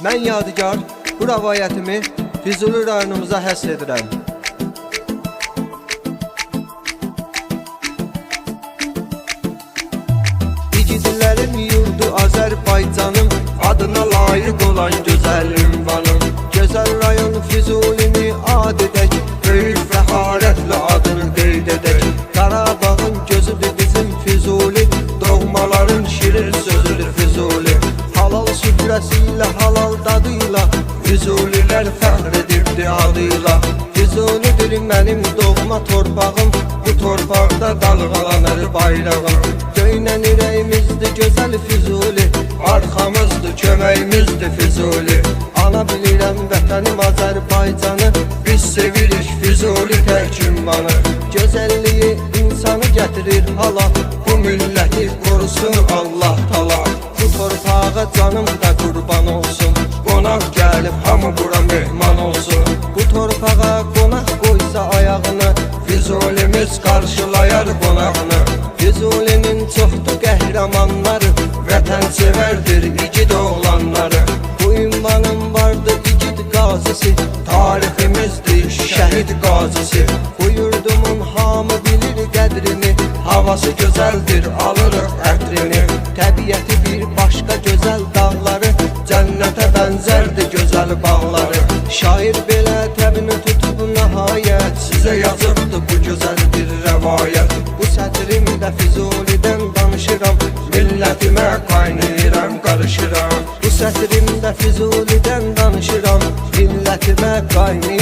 Mən yadigar bu rəvayətimi Füzuli rayonumuza həsr edirəm. İgidlərin yurdu Azərbaycanım, adına layiq olan gözəl ünvanım. Gözəl rayon Füzulini ad edək, böyük fəxarətlə adını qeyd edək. Qarabağın gözüdür bizim Füzuli, doğmaların şirin sözüdür Füzuli. Halal süfrəsiyle, halal dadıyla Füzulilər fəxr edirdi adıyla. Füzulidir mənim doğma torpağım, bu torpaqda dalğalanır bayrağım. Göynən ürəyimizdir gözəl Füzuli, arxamızdır, köməyimizdir Füzuli. Ana bilirəm vətənim Azərbaycanı, biz sevirik Füzuli tək ünvanı. Gözəlliyi insanı gətirir hala, bu milləti qorusun Allah tala. Bu torpağa canım da qurban olsun, qonaq gəlib hamı bura mehman olsun. Bu torpağa qonaq qoysa ayağını, Füzulimiz qarşılayar qonağını. Füzulinin çoxdur qəhrəmanları, vətənsevərdir igid oğlanları. Bu ünvanın vardı igid qazisi, tariximizdir şəhid qazisi. Bu yurdumun hamı bilir qədrini, havası gözəldir alırıq ətrini. Təbiəti bir başqa gözəl dağları, cənnətə bənzərdir gözəl bağları. Şair belə təbini tutub nəhayət, sizə yazıbdı bu gözəl bir rəvayət. Bu sətrimdə Füzulidən danışıram, millətimə qaynayıram, qarışıram. Bu sətrimdə Füzulidən danışıram, millətimə qaynayıram.